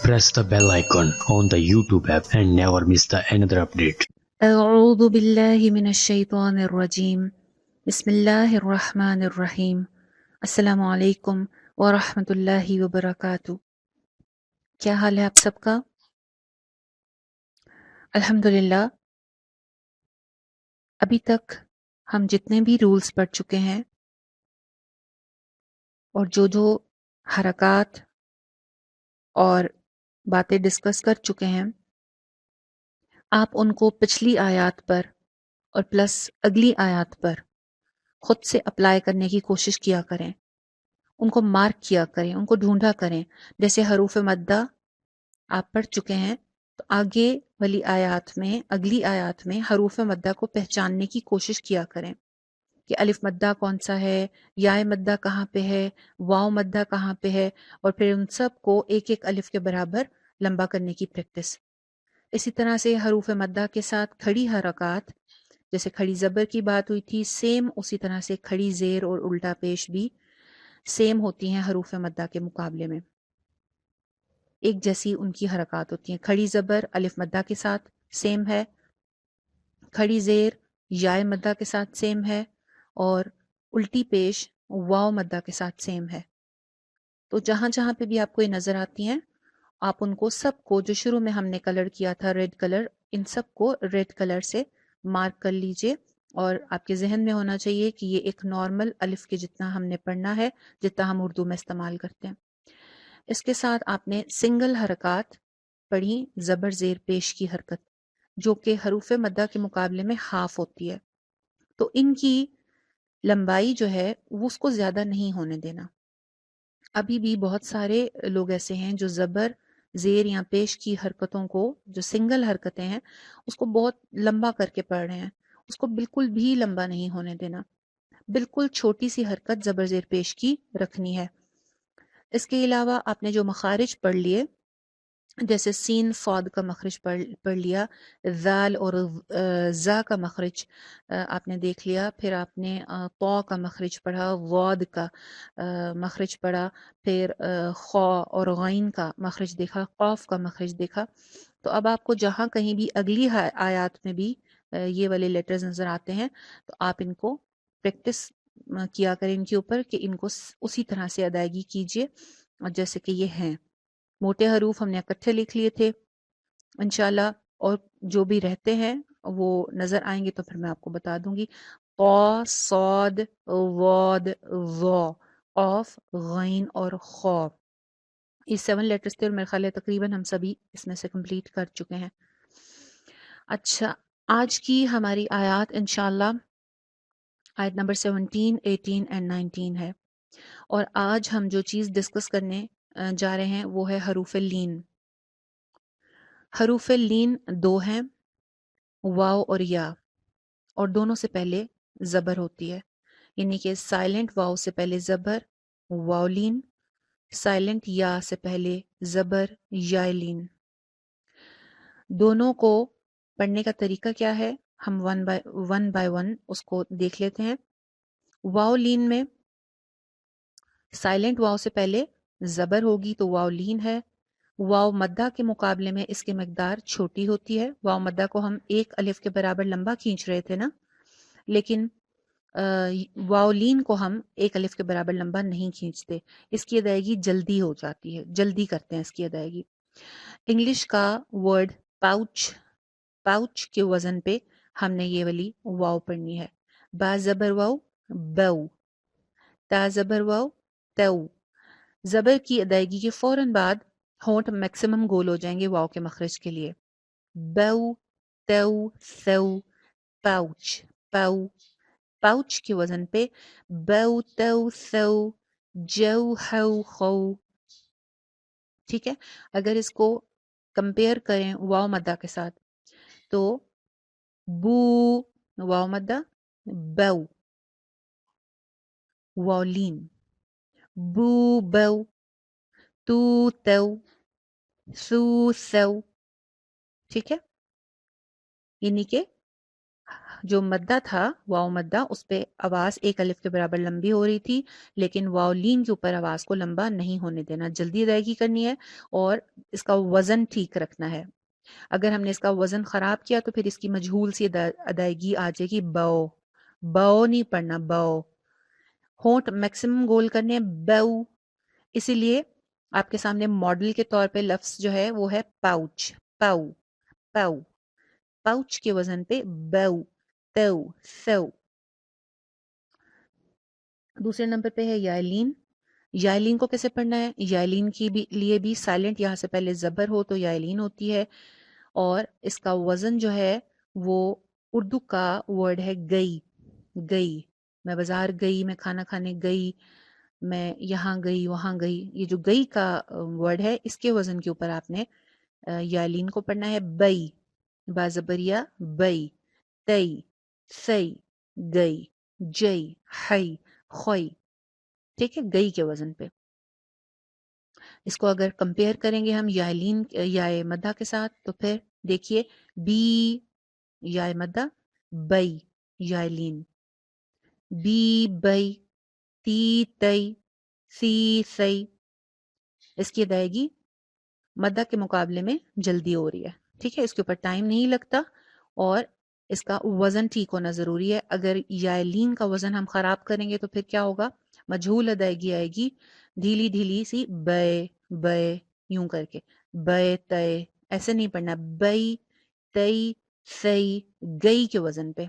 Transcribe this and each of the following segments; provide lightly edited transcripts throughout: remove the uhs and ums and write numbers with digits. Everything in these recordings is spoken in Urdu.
press the bell icon on the YouTube app and never miss the another update. أعوذ بالله من الشيطان الرجيم بسم الله الرحمن الرحیم السلام علیکم ورحمۃ اللہ وبرکاتہ۔ کیا حال ہے آپ سب کا؟ الحمدللہ ابھی تک ہم جتنے بھی رولز پڑھ چکے ہیں اور جو حرکات اور باتیں ڈسکس کر چکے ہیں، آپ ان کو پچھلی آیات پر اور پلس اگلی آیات پر خود سے اپلائی کرنے کی کوشش کیا کریں، ان کو مارک کیا کریں، ان کو ڈھونڈا کریں۔ جیسے حروف مدہ آپ پڑھ چکے ہیں تو آگے والی آیات میں، اگلی آیات میں حروف مدہ کو پہچاننے کی کوشش کیا کریں کہ الف مدہ کون سا ہے، یا مدہ کہاں پہ ہے، واو مدہ کہاں پہ ہے، اور پھر ان سب کو ایک ایک الف کے برابر لمبا کرنے کی پریکٹس۔ اسی طرح سے حروف مدہ کے ساتھ کھڑی حرکات، جیسے کھڑی زبر کی بات ہوئی تھی، سیم اسی طرح سے کھڑی زیر اور الٹا پیش بھی سیم ہوتی ہیں حروف مدہ کے مقابلے میں، ایک جیسی ان کی حرکات ہوتی ہیں۔ کھڑی زبر الف مدہ کے ساتھ سیم ہے، کھڑی زیر یا مدہ کے ساتھ سیم ہے، اور الٹی پیش واو مدہ کے ساتھ سیم ہے۔ تو جہاں جہاں پہ بھی آپ کو یہ نظر آتی ہیں، آپ ان کو سب کو، جو شروع میں ہم نے کلر کیا تھا ریڈ کلر، ان سب کو ریڈ کلر سے مارک کر لیجئے، اور آپ کے ذہن میں ہونا چاہیے کہ یہ ایک نارمل الف کے جتنا ہم نے پڑھنا ہے، جتنا ہم اردو میں استعمال کرتے ہیں۔ اس کے ساتھ آپ نے سنگل حرکات پڑھی، زبر زیر پیش کی حرکت، جو کہ حروف مدہ کے مقابلے میں ہاف ہوتی ہے، تو ان کی لمبائی جو ہے وہ اس کو زیادہ نہیں ہونے دینا۔ ابھی بھی بہت سارے لوگ ایسے ہیں جو زبر زیر یا پیش کی حرکتوں کو، جو سنگل حرکتیں ہیں، اس کو بہت لمبا کر کے پڑھ رہے ہیں، اس کو بالکل بھی لمبا نہیں ہونے دینا، بالکل چھوٹی سی حرکت زبر زیر پیش کی رکھنی ہے۔ اس کے علاوہ آپ نے جو مخارج پڑھ لیے، جیسے سین فاد کا مخرج پڑھ لیا، ذال اور زا کا مخرج آپ نے دیکھ لیا، پھر آپ نے طا کا مخرج پڑھا، واد کا مخرج پڑھا، پھر خا اور غین کا مخرج دیکھا، قاف کا مخرج دیکھا۔ تو اب آپ کو جہاں کہیں بھی اگلی آیات میں بھی یہ والے لیٹرز نظر آتے ہیں تو آپ ان کو پریکٹس کیا کریں ان کے اوپر، کہ ان کو اسی طرح سے ادائیگی کیجئے جیسے کہ یہ ہیں۔ موٹے حروف ہم نے اکٹھے لکھ لیے تھے انشاءاللہ، اور جو بھی رہتے ہیں وہ نظر آئیں گے تو پھر میں آپ کو بتا دوں گی۔ قا، صاد، واد، ظا، قاف، غین اور خا، یہ 7 لیٹرز تھے، اور میرے خیال ہے تقریباً ہم سبھی اس میں سے کمپلیٹ کر چکے ہیں۔ اچھا، آج کی ہماری آیات انشاءاللہ آیت نمبر 17، 18 اینڈ 19 ہے، اور آج ہم جو چیز ڈسکس کرنے جا رہے ہیں وہ ہے حروف لین۔ حروف لین دو ہیں، واو اور یا، اور دونوں سے پہلے زبر ہوتی ہے، یعنی کہ سائلنٹ واو سے پہلے زبر واو لین، سائلنٹ یا سے پہلے زبر یا لین۔ دونوں کو پڑھنے کا طریقہ کیا ہے، ہم ون بائی ون اس کو دیکھ لیتے ہیں۔ واو لین میں سائلنٹ واو سے پہلے زبر ہوگی تو واو لین ہے۔ واو مدہ کے مقابلے میں اس کی مقدار چھوٹی ہوتی ہے۔ واو مدہ کو ہم ایک الف کے برابر لمبا کھینچ رہے تھے نا، لیکن واو لین کو ہم ایک الف کے برابر لمبا نہیں کھینچتے، اس کی ادائیگی جلدی ہو جاتی ہے، جلدی کرتے ہیں اس کی ادائیگی۔ انگلش کا ورڈ پاؤچ، پاؤچ کے وزن پہ ہم نے یہ والی واو پڑھنی ہے۔ با زبر واو، بو، تا زبر واو، تو۔ زبر کی ادائیگی کے فوراً بعد ہونٹ میکسیمم گول ہو جائیں گے واو کے مخرج کے لیے۔ بو، تو، ثو، پاؤچ، پاؤ، پاؤچ کے وزن پہ بو، تو، ثو، جو، ہو، خو۔ ٹھیک ہے، اگر اس کو کمپیئر کریں واو مدہ کے ساتھ تو بو واو مدہ، بو واو لین، بو بو، تو تو، سو سو۔ ٹھیک ہے، یعنی کہ جو مدہ تھا واو مدہ، اس پہ آواز ایک الف کے برابر لمبی ہو رہی تھی، لیکن واو لین کے اوپر آواز کو لمبا نہیں ہونے دینا، جلدی ادائیگی کرنی ہے اور اس کا وزن ٹھیک رکھنا ہے۔ اگر ہم نے اس کا وزن خراب کیا تو پھر اس کی مجہول سی ادائیگی آ جائے گی، بو بو نہیں پڑھنا، بو ہونٹ میکسیمم گول کرنے بو، اسی لیے آپ کے سامنے ماڈل کے طور پہ لفظ جو ہے وہ ہے پاؤچ، پاؤ پاؤ، پاؤچ کے وزن پہ بو تو سو۔ دوسرے نمبر پہ ہے یائلین، یائلین کو کیسے پڑھنا ہے؟ یائلین کی بھی لیے بھی سائلنٹ یہاں سے پہلے زبر ہو تو یائلین ہوتی ہے، اور اس کا وزن جو ہے وہ اردو کا ورڈ ہے گئی، گئی، میں بازار گئی، میں کھانا کھانے گئی، میں یہاں گئی وہاں گئی، یہ جو گئی کا ورڈ ہے اس کے وزن کے اوپر آپ نے یائلین کو پڑھنا ہے، بئی بازبریا بئی، تئی سی، گئی، جئی، ہئی، خوئی، ٹھیک ہے، گئی کے وزن پہ۔ اس کو اگر کمپیئر کریں گے ہم یائلین یا مدہ کے ساتھ تو پھر دیکھیے بی یا مدہ، بئی یائلین، بی بئی، تی تئی، سی سی، اس کی ادائیگی مدہ کے مقابلے میں جلدی ہو رہی ہے، ٹھیک ہے، اس کے اوپر ٹائم نہیں لگتا اور اس کا وزن ٹھیک ہونا ضروری ہے۔ اگر یائلین کا وزن ہم خراب کریں گے تو پھر کیا ہوگا؟ مجہول ادائیگی آئے گی، ڈھیلی ڈھیلی سی، بے بے، یوں کر کے بے تے، ایسے نہیں پڑھنا، بئی تئی سی، گئی کے وزن پہ۔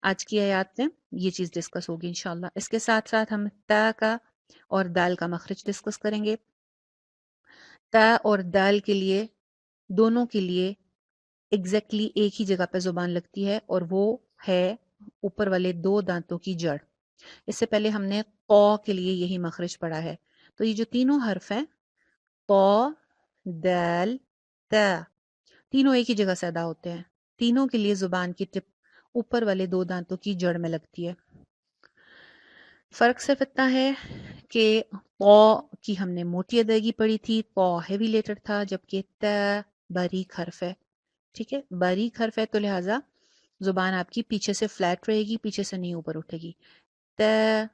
آج کی آیات میں یہ چیز ڈسکس ہوگی انشاءاللہ۔ اس کے ساتھ ساتھ ہم تا کا اور دال کا مخرج ڈسکس کریں گے۔ تا اور دال کے لیے، دونوں کے لیے ایگزیکٹلی ایک ہی جگہ پہ زبان لگتی ہے اور وہ ہے اوپر والے دو دانتوں کی جڑ۔ اس سے پہلے ہم نے قو کے لیے یہی مخرج پڑھا ہے، تو یہ جو تینوں حرف ہیں قو دال تا، تینوں ایک ہی جگہ سے ادا ہوتے ہیں، تینوں کے لیے زبان کی ٹپ اوپر والے دو دانتوں کی جڑ میں لگتی ہے۔ فرق صرف اتنا ہے کہ قو کی ہم نے موٹی ادائیگی پڑھی تھی، قو ہیوی لیٹر تھا، جبکہ تا باریک حرف ہے، ٹھیک ہے، باریک حرف ہے تو لہٰذا زبان آپ کی پیچھے سے فلیٹ رہے گی، پیچھے سے نہیں اوپر اٹھے گی۔ تا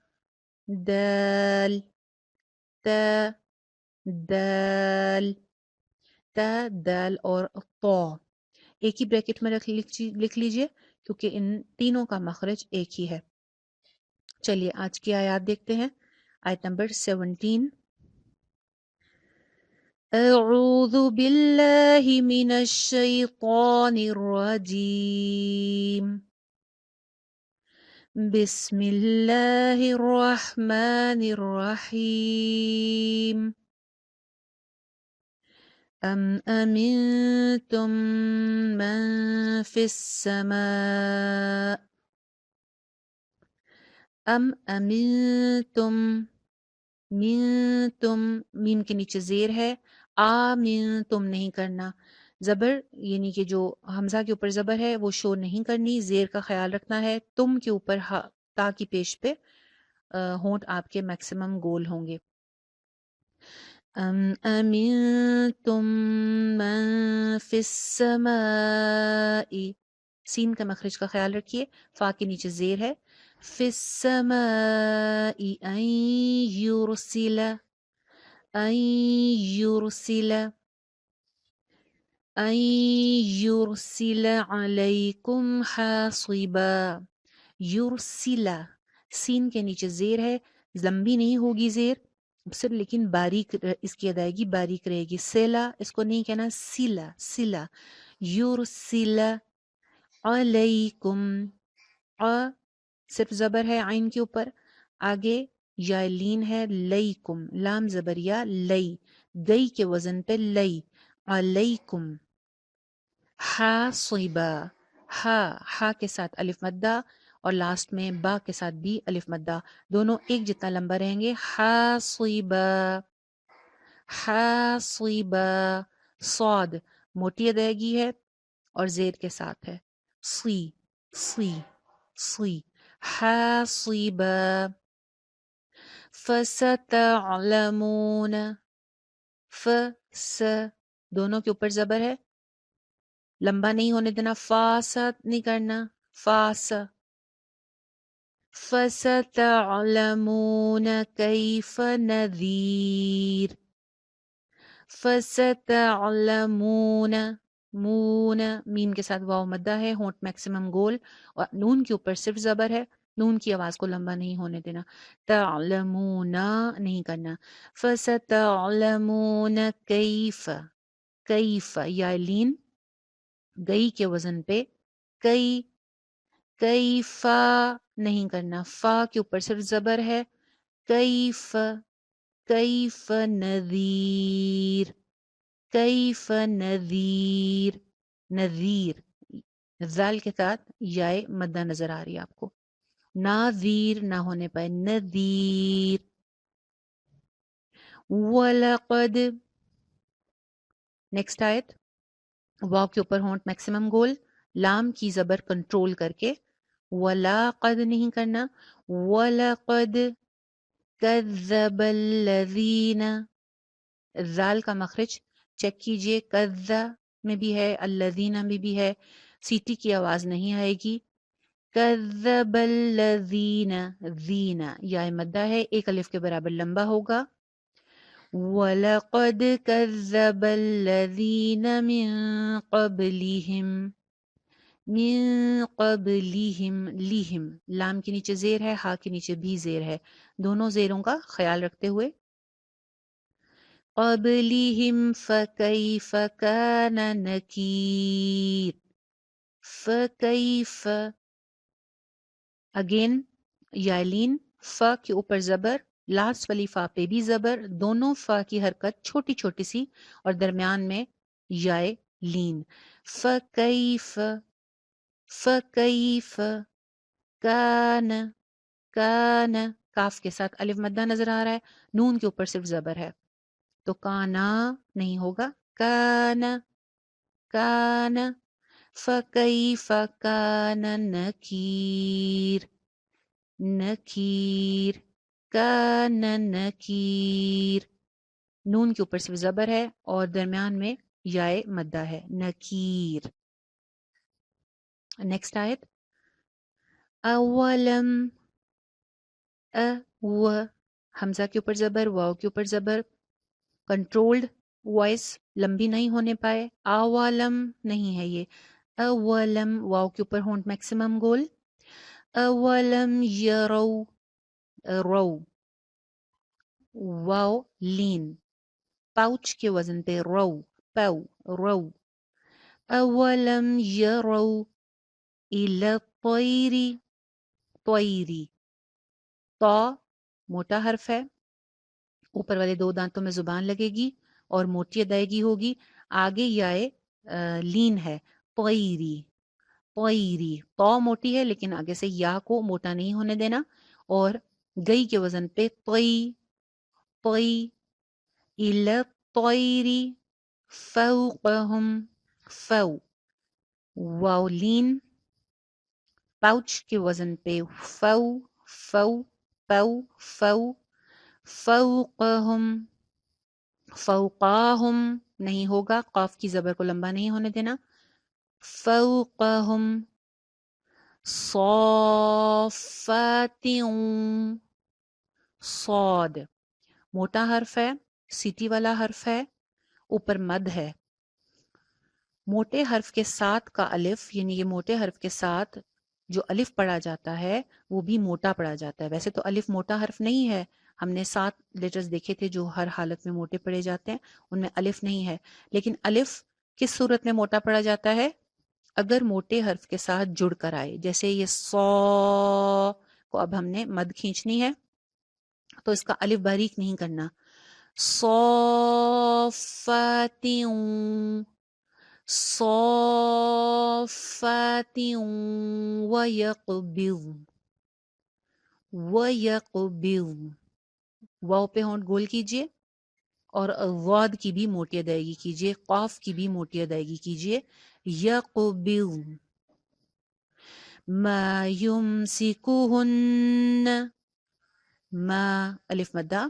دال، تا دال، تا دال اور طو ایک ہی بریکٹ میں لکھ لیجئے کیونکہ ان تینوں کا مخرج ایک ہی ہے۔ چلیے آج کی آیات دیکھتے ہیں، آیت نمبر 17۔ اعوذ باللہ من الشیطان الرجیم، بسم اللہ الرحمن الرحیم، ام امنتم من فی السماء، ام امنتم، تم میم کے نیچے زیر ہے، تم نہیں کرنا، زبر یعنی کہ جو حمزہ کے اوپر زبر ہے وہ شو نہیں کرنی، زیر کا خیال رکھنا ہے، تم کے اوپر تا کی پیش پہ ہونٹ آپ کے میکسیمم گول ہوں گے۔ ام امنتم من فی السماء، سین کا مخرج کا خیال رکھیے، فا کے نیچے زیر ہے، فی السماء ان یرسل، ان یرسل، ان یرسل علیکم حاصبا، یرسلا، سین کے نیچے زیر ہے، لمبی نہیں ہوگی زیر صرف، لیکن باریک اس کی ادائیگی باریک رہے گی، سیلا اس کو نہیں کہنا، سلا سلا، یرسل علیکم، صرف زبر ہے عین کے اوپر، آگے یا لین ہے، لیکم، لام زبریا لئی، گئی کے وزن پہ لئی، علیکم، حاصبا، ہا کے ساتھ الف مدہ اور لاسٹ میں با کے ساتھ بھی الف مدہ، دونوں ایک جتنا لمبا رہیں گے، حاصبا، حاصبا، صاد موٹی ادائیگی ہے اور زیر کے ساتھ ہے، سی سی سی، حاصبا، فستعلمون، ف س دونوں کے اوپر زبر ہے، لمبا نہیں ہونے دینا، فا سا نہیں کرنا، فا سا. فَسَتَعْلَمُونَ كَيْفَ نَذِيرٌ. فَسَتَعْلَمُونَ، مون میم کے ساتھ واو مدہ ہے، ہونٹ میکسیمم گول، اور نون کے اوپر صرف زبر ہے، نون کی آواز کو لمبا نہیں ہونے دینا. تعلمون نہیں کرنا. فَسَتَعْلَمُونَ كَيْفَ، کیف یا لین گئی کے وزن پہ، کئی، کیفا نہیں کرنا، فا کے اوپر صرف زبر ہے، کیف، کیف نذیر، کیف نذیر، نذیر زال کے ساتھ یائے مدہ نظر آ رہی ہے آپ کو، ناذیر نہ ہونے پائے، نذیر. وَلَقَدْ، نیکسٹ آیت، واو کے اوپر ہونٹ میکسیمم گول، لام کی زبر کنٹرول کر کے، ولا قد نہیں کرنا، وَلَقَدْ كَذَّبَ الَّذِينَ، زال کا مخرج چیک کیجئے، کذا میں بھی ہے، الذین میں بھی ہے، سیٹی کی آواز نہیں آئے گی. کذب الذین، زین یا مدہ ہے، ایک الف کے برابر لمبا ہوگا. وَلَقَدْ كَذَّبَ الَّذِينَ مِن قَبْلِهِمْ، من قبلہم، لیہم لام کے نیچے زیر ہے، ہا کے نیچے بھی زیر ہے، دونوں زیروں کا خیال رکھتے ہوئے. قبلہم فکیف کان نکیر، فکیف اگین یالین، فا کے اوپر زبر، لاسٹ والی فا پہ بھی زبر، دونوں فا کی حرکت چھوٹی چھوٹی سی اور درمیان میں یائے لین. فکیف، فکیف کان، کان کاف کے ساتھ الف مدہ نظر آ رہا ہے، نون کے اوپر صرف زبر ہے تو کانا نہیں ہوگا، کان، کان. فَكَيْفَ كَانَ نَكِيرٌ، نَكِيرٌ كَانَ نَكِيرٌ، نون کے اوپر صرف زبر ہے اور درمیان میں یائے مدہ ہے، نکیر. نیکسٹ آیت، اولم، و حمزہ کے اوپر زبر، واو کے اوپر زبر، کنٹرولڈ وائس لمبی نہیں ہونے پائے، اولم نہیں ہے یہ، اولم واو کے اوپر ہونٹ میکسیمم گول. اولم یرو، رو واو لین، پاؤچ کے وزن پہ رو، پو، رو. اولم یرو الی الطیر، طیری، طا موٹا حرف ہے، اوپر والے دو دانتوں میں زبان لگے گی اور موٹی ادائیگی ہوگی، آگے یائے لین ہے، طیری، طیری، طا موٹی ہے لیکن آگے سے یا کو موٹا نہیں ہونے دینا، اور گئی کے وزن پہ طی، طی. الی الطیر فوقہم، فو واو لین، پاؤچ کے وزن پہ فو، فو، پو، فو. فوقہم، فوقاہم نہیں ہوگا، قاف کی زبر کو لمبا نہیں ہونے دینا. فوقہم، صافات، صاد موٹا حرف ہے، سیٹی والا حرف ہے، اوپر مد ہے. موٹے حرف کے ساتھ کا الف، یعنی یہ موٹے حرف کے ساتھ جو الف پڑھا جاتا ہے وہ بھی موٹا پڑھا جاتا ہے. ویسے تو الف موٹا حرف نہیں ہے، ہم نے 7 لیٹرز دیکھے تھے جو ہر حالت میں موٹے پڑھے جاتے ہیں، ان میں الف نہیں ہے، لیکن الف کس صورت میں موٹا پڑھا جاتا ہے؟ اگر موٹے حرف کے ساتھ جڑ کر آئے، جیسے یہ سو کو اب ہم نے مد کھینچنی ہے تو اس کا الف باریک نہیں کرنا، صافات، صافات وَيَقْبِضْ، وَيَقْبِضْ واو پہ ہونٹ گول کیجئے اور ضاد کی بھی موٹی ادائیگی کیجئے، قاف کی بھی موٹی ادائیگی کیجئے. یقبض، ما یمسکہن، ما الف مدہ،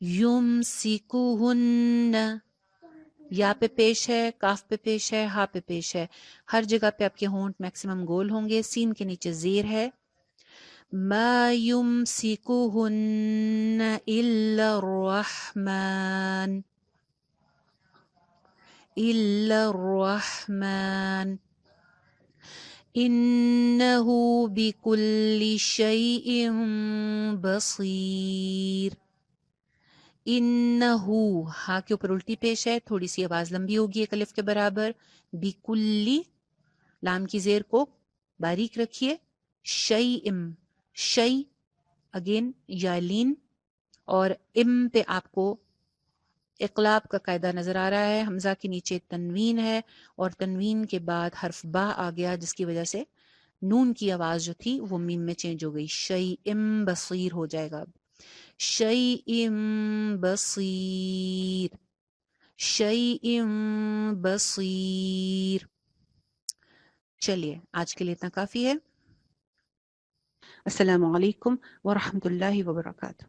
یمسکہن یا پہ پیش ہے، کاف پہ پیش ہے، ہا پہ پیش ہے. ہر جگہ پہ آپ کے ہونٹ میکسیمم گول ہوں گے. سین کے نیچے زیر ہے. ما يمسكهن إلا الرحمن، إلا الرحمن إنه بكل شيء بصير. انہو، ہاں کے اوپر الٹی پیش ہے، تھوڑی سی آواز لمبی ہوگی ایک الف کے برابر. بکلی، لام کی زیر کو باریک رکھیے. شیئم، شی اگین یالین، اور ام پہ آپ کو اقلاب کا قاعدہ نظر آ رہا ہے. حمزہ کے نیچے تنوین ہے اور تنوین کے بعد حرف با آ گیا، جس کی وجہ سے نون کی آواز جو تھی وہ میم میں چینج ہو گئی. شیئم بصیر ہو جائے گا. شیئم بصیر، شیئم بصیر. چلیے آج کے لیے اتنا کافی ہے. السلام علیکم ورحمۃ اللہ وبرکاتہ.